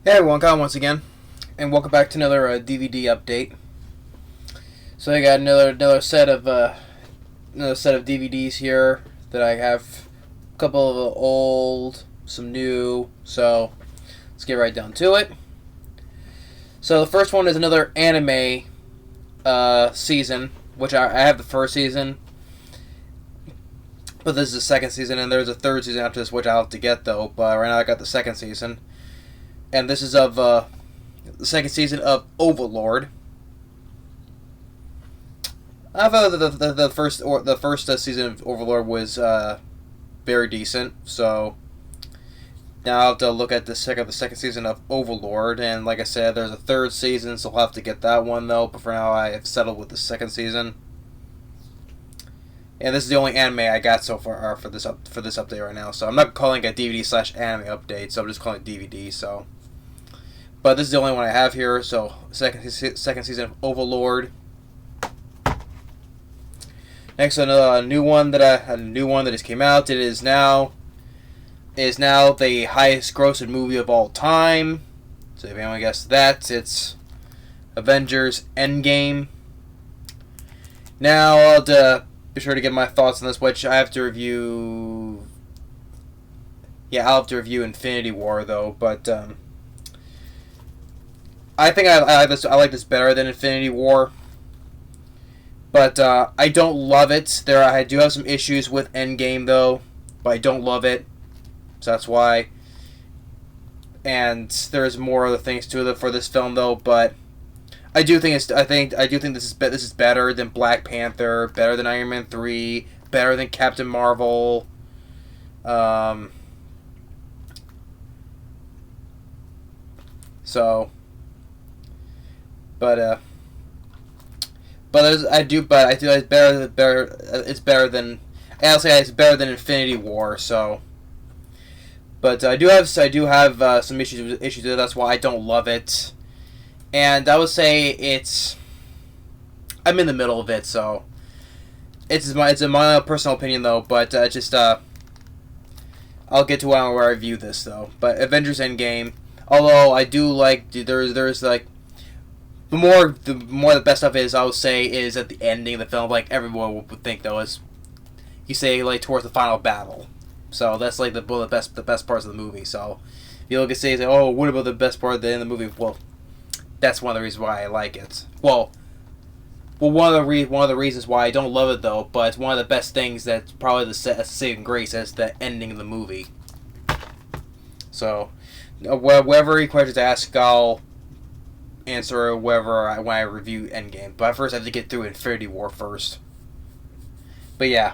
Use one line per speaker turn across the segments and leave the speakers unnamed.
Hey everyone, Kyle once again, and welcome back to another DVD update. So I got another set of DVDs here that I have. A couple of old, some new. So let's get right down to it. So the first one is another anime season, which I have the first season, but this is the second season, and there's a third season after this, which I'll have to get though. But right now I got the second season, and this is of the second season of Overlord. I thought the first season of Overlord was very decent. So now I'll have to look at the second season of Overlord, and like I said, there's a third season, so I'll have to get that one though. But for now, I have settled with the second season, and this is the only anime I got so far for this update right now. So I'm not calling it a DVD/anime update, so I'm just calling it DVD. So. But this is the only one I have here, so second season of Overlord. Next, a new one that just came out. It is now the highest grossed movie of all time. So if anyone guessed that, it's Avengers Endgame. Now I'll be sure to get my thoughts on this, which I have to review. Yeah, I'll have to review Infinity War though, but I think I like this better than Infinity War, but I don't love it. I do have some issues with Endgame though, but I don't love it, so that's why. And there's more other things to it for this film though, but I do think this is better than Black Panther, better than Iron Man 3, better than Captain Marvel. So. But I feel it's better. It's better than. I'll say it's better than Infinity War. So, but I do have some issues with it. That's why I don't love it. And I would say I'm in the middle of it. So, it's my personal opinion though. But I'll get to where I review this though. But Avengers Endgame, although I do like there's like. The best stuff is, I would say, is at the ending of the film. Like everyone would think though, is you say like towards the final battle. So that's like the best parts of the movie. So if you look and say, oh, what about the best part at the end of the movie? Well, that's one of the reasons why I like it. Well, one of the reasons why I don't love it though, but it's one of the best things. That's probably the saving grace is the ending of the movie. So whatever questions to ask, I'll answer when I review Endgame. But first I have to get through Infinity War first. But yeah.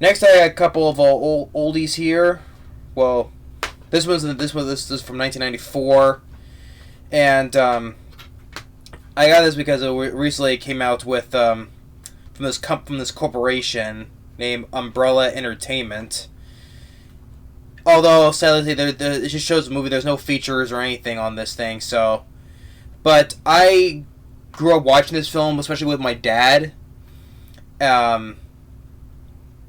Next I got a couple of oldies here. Well, this is from 1994, and I got this because it recently came out with from this corporation named Umbrella Entertainment. Although, sadly, it just shows the movie. There's no features or anything on this thing. So, but I grew up watching this film, especially with my dad. And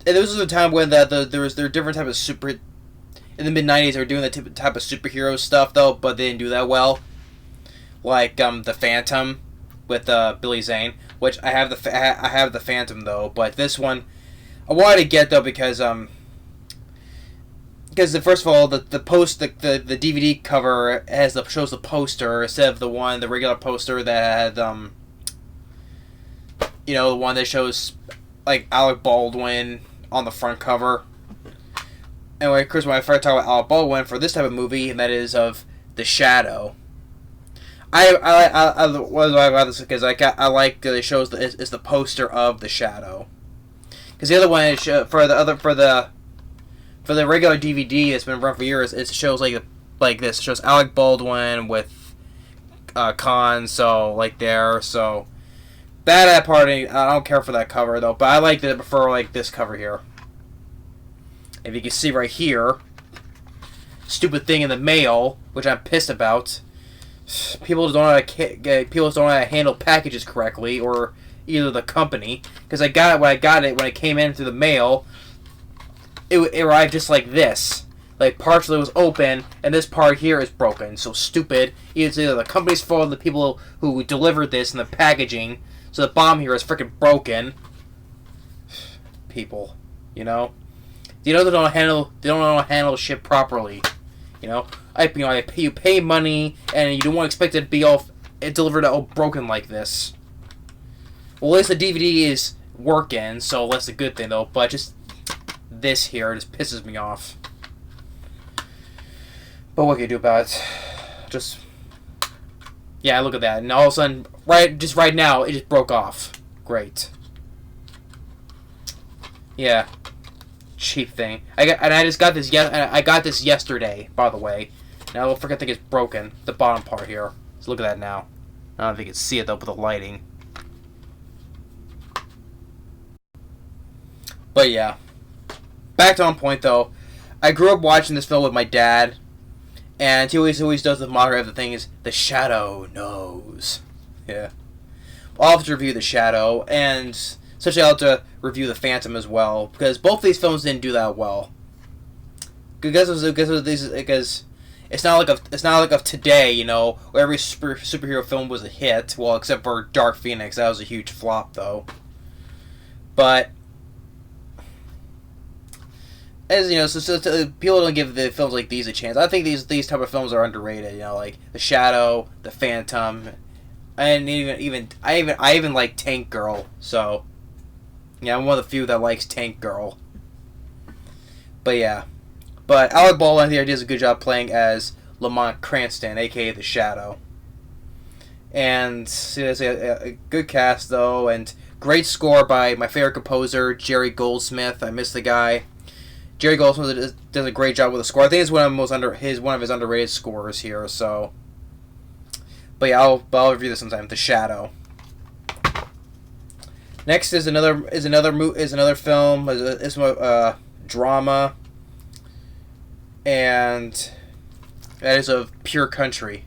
this was a time when there were different type of super. In the mid-90s, they were doing that type of superhero stuff though, but they didn't do that well. Like the Phantom with Billy Zane, which I have the Phantom though, but this one I wanted to get though because first of all, the DVD cover shows the poster instead of the regular poster that had the one that shows like Alec Baldwin on the front cover. Anyway, of course, when I first talk about Alec Baldwin for this type of movie, and that is of The Shadow. I about this because I like that it shows it's the poster of The Shadow, because the other one is for the regular DVD that's been run for years, it shows like this. It shows Alec Baldwin with Khan, so like there. So that part, I don't care for that cover though. But I prefer like this cover here. If you can see right here, stupid thing in the mail, which I'm pissed about. People don't know how to handle packages correctly, or either the company. Because when I got it when it came in through the mail. It arrived just like this. like partially was open, and this part here is broken. So stupid. It's either the company's fault, the people who delivered this, and the packaging. So the bomb here is freaking broken. People, you know, they don't know how to handle shit properly. You pay money, and you don't want to expect it to be all delivered all broken like this. Well, at least the DVD is working, so that's a good thing though. But just this here just pisses me off. But what can you do about it? Just yeah, look at that, and all of a sudden, right now, it just broke off. Great. Yeah, cheap thing. I just got this. I got this yesterday, by the way. Now I forget. I think it's broken. The bottom part here. So look at that now. I don't know if you can see it though with the lighting. But yeah, back to on point though. I grew up watching this film with my dad, and he always does the motto of the thing is the shadow knows. Yeah, I'll have to review the Shadow, and especially I'll have to review the Phantom as well, because both these films didn't do that well. Because it's not like of today, you know, where every superhero film was a hit. Well, except for Dark Phoenix, that was a huge flop though. But as you know, so people don't give the films like these a chance. I think these type of films are underrated. You know, like the Shadow, the Phantom, and I even like Tank Girl. So yeah, I'm one of the few that likes Tank Girl. But yeah, Alec Baldwin here does a good job playing as Lamont Cranston, aka the Shadow. And it's a good cast though, and great score by my favorite composer, Jerry Goldsmith. I miss the guy. Jerry Goldsmith does a great job with the score. I think it's one of his underrated scores here. So, but yeah, I'll review this sometime. The Shadow. Next is another film. It's a drama, and that is of Pure Country,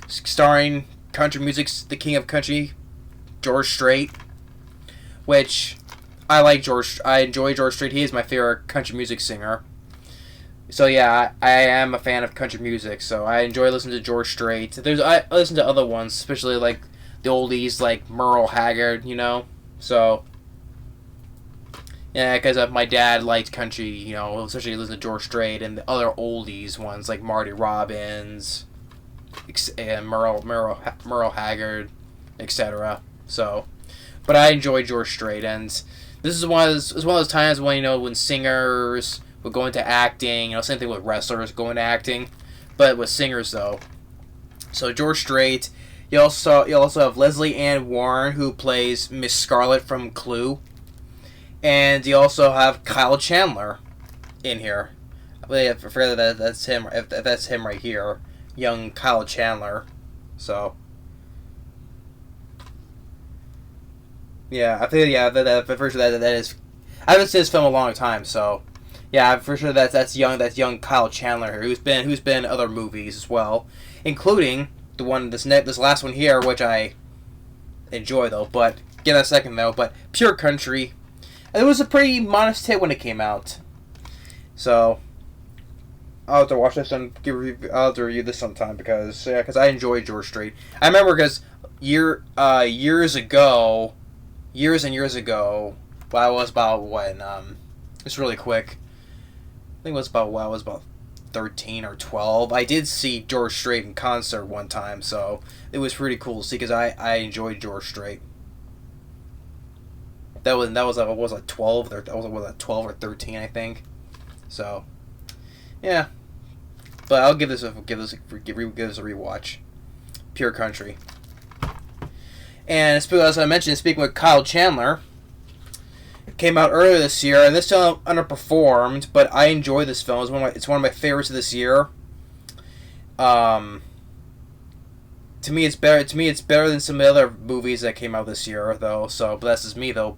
starring country music's the king of country, George Strait, which I like George. I enjoy George Strait. He is my favorite country music singer. So yeah, I am a fan of country music. So I enjoy listening to George Strait. I listen to other ones, especially like the oldies, like Merle Haggard. You know, so yeah, because my dad liked country. You know, especially listen to George Strait and the other oldies ones like Marty Robbins, and Merle Haggard, etc. So, but I enjoy George Strait, and this is one of those times when, you know, when singers would go into acting. You know, same thing with wrestlers go into acting, but with singers though. So George Strait. You also have Leslie Ann Warren, who plays Miss Scarlet from Clue, and you also have Kyle Chandler in here. I forget that that's him. If that's him right here, young Kyle Chandler. So yeah, I think that for sure that is. I haven't seen this film in a long time, so yeah, I'm for sure that's young Kyle Chandler here, who's been in other movies as well, including the one this last one here, which I enjoy though. But get that second though. But Pure Country, it was a pretty modest hit when it came out, so I'll have to watch this and I'll have to review this sometime because I enjoy George Strait. I remember because years and years ago, when I was about it's really quick. I think it was about when I was about 13 or 12. I did see George Strait in concert one time, so it was pretty cool to see because I enjoyed George Strait. That was like 12 or 12 or 13, I think. So yeah, but I'll give this a rewatch. Pure Country. And as I mentioned, speaking with Kyle Chandler, it came out earlier this year, and this film underperformed, but I enjoy this film. It's one of my favorites of this year. To me, it's better. To me, it's better than some of the other movies that came out this year, though. So, but that's just me, though.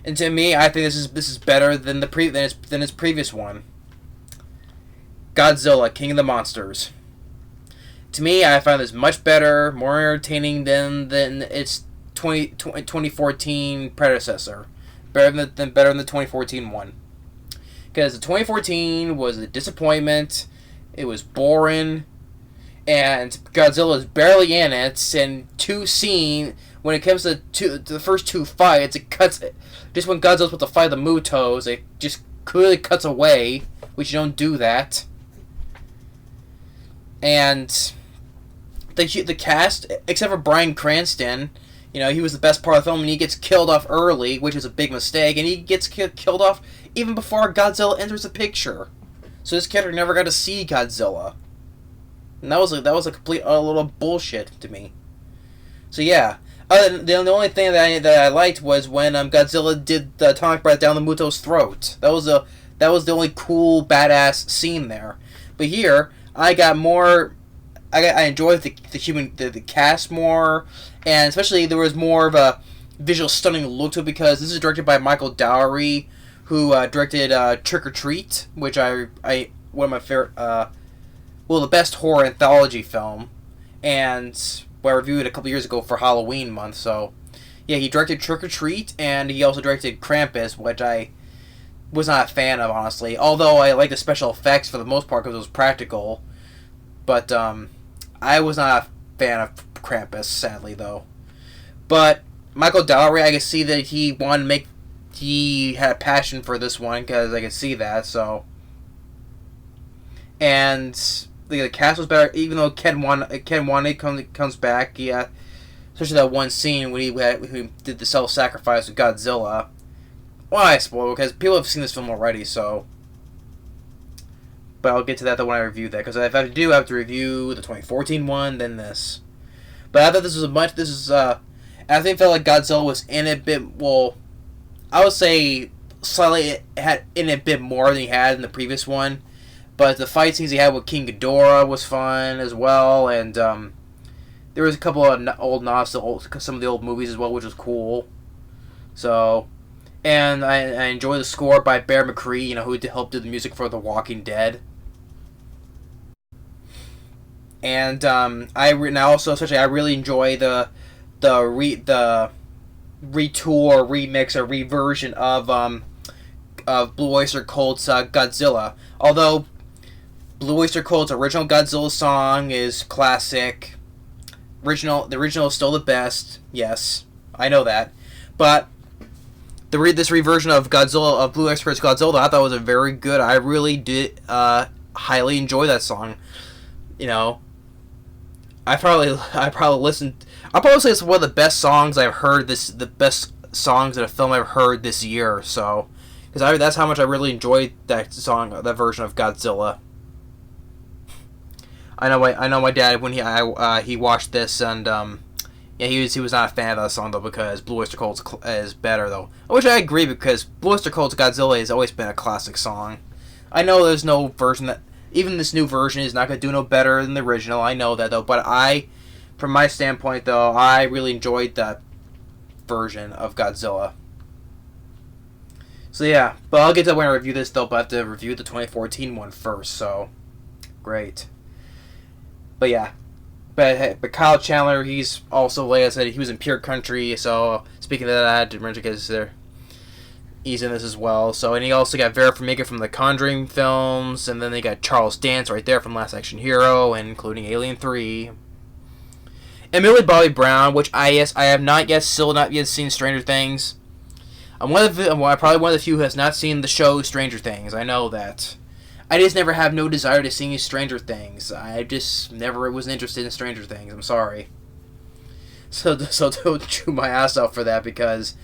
And to me, I think this is better than its previous one. Godzilla, King of the Monsters. To me, I find this much better, more entertaining than its 2014 predecessor. Better than the 2014 one. Because the 2014 was a disappointment. It was boring. And Godzilla is barely in it. And when it comes to the first two fights, it cuts. Just when Godzilla's about to fight the Mutos, it just clearly cuts away, which you don't do that. And the cast, except for Bryan Cranston, he was the best part of the film, and he gets killed off early, which is a big mistake, and he gets killed off even before Godzilla enters the picture. So this character never got to see Godzilla. And that was a complete little bullshit to me. So yeah, the only thing that I liked was when Godzilla did the atomic breath down the Muto's throat. That was the only cool badass scene there. But here I got more. I enjoyed the cast more, and especially there was more of a visual stunning look to it because this is directed by Michael Dougherty, who directed Trick or Treat, which one of my favorite, the best horror anthology film, and I reviewed it a couple years ago for Halloween month. So yeah, he directed Trick or Treat, and he also directed Krampus, which I was not a fan of, honestly. Although I like the special effects for the most part because it was practical, but I was not a fan of Krampus, sadly, though. But Michael Dougherty, I can see that he had a passion for this one, because I can see that, so. And the cast was better, even though Ken Watanabe comes back, yeah. Especially that one scene when he did the self-sacrifice with Godzilla. Well, I spoil, because people have seen this film already, so. But I'll get to that when I review that, because if I have to review the 2014 one, then this. But I thought I think felt like Godzilla was in a bit, well, I would say slightly had in a bit more than he had in the previous one. But the fight scenes he had with King Ghidorah was fun as well, and there was a couple of old nods to some of the old movies as well, which was cool. So, and I enjoy the score by Bear McCree, who helped do the music for The Walking Dead. And I really enjoy the retool or remix or reversion of Blue Oyster Cult's Godzilla. Although Blue Oyster Cult's original Godzilla song is classic, the original is still the best. Yes, I know that, but this reversion of Blue Oyster Cult's Godzilla, I thought was a very good. I really did highly enjoy that song. I probably say it's one of the best songs I've heard the best songs in a film I've heard this year. So, because that's how much I really enjoyed that song, that version of Godzilla. I know my dad when he watched this, and he was not a fan of that song though, because Blue Oyster Cult is better though. Which I agree, because Blue Oyster Cult's Godzilla has always been a classic song. I know there's no version that. Even this new version is not going to do no better than the original. I know that, though. But from my standpoint, though, I really enjoyed that version of Godzilla. So, yeah. But I'll get to that when I review this, though. But I have to review the 2014 one first. So, great. But, yeah. But Kyle Chandler, he's also, like I said, he was in Pure Country. So, speaking of that, I had to mention because he's in this as well. So, and he also got Vera Farmiga from the Conjuring films, and then they got Charles Dance right there from Last Action Hero, and including Alien 3. And Millie Bobby Brown, which I have still not yet seen Stranger Things. I'm probably one of the few who has not seen the show Stranger Things. I know that. I just never have no desire to see Stranger Things. I just never was interested in Stranger Things. I'm sorry. So don't chew my ass out for that, because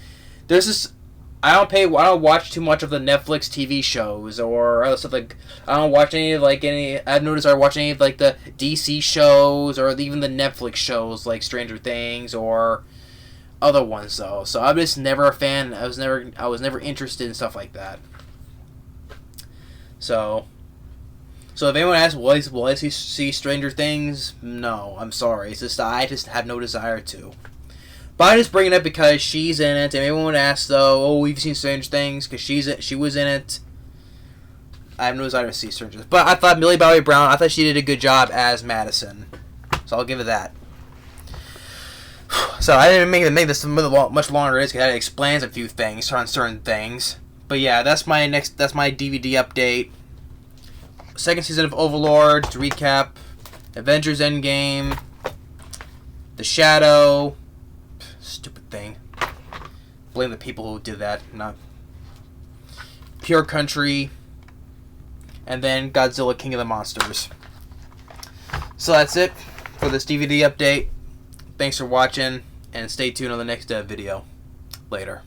there's this. I don't watch too much of the Netflix TV shows or other stuff. Like, I don't watch I've noticed I watch any of the DC shows or even the Netflix shows like Stranger Things or other ones though. So I'm just never a fan. I was never interested in stuff like that. So if anyone asks, will I see Stranger Things? No, I'm sorry. It's just I just have no desire to. But I just bring it up because she's in it, and everyone asks though, "Oh, we've seen Stranger Things," because she was in it. I have no desire to see Stranger Things, but I thought Millie Bobby Brown, I thought she did a good job as Madison, so I'll give it that. So I didn't make this much longer. It explains a few things on certain things, But yeah, that's my DVD update. Second season of Overlord, to recap. Avengers Endgame. The Shadow. Stupid thing. Blame the people who did that, not. Pure Country. And then Godzilla King of the Monsters. So that's it for this DVD update. Thanks for watching, and stay tuned on the next video. Later.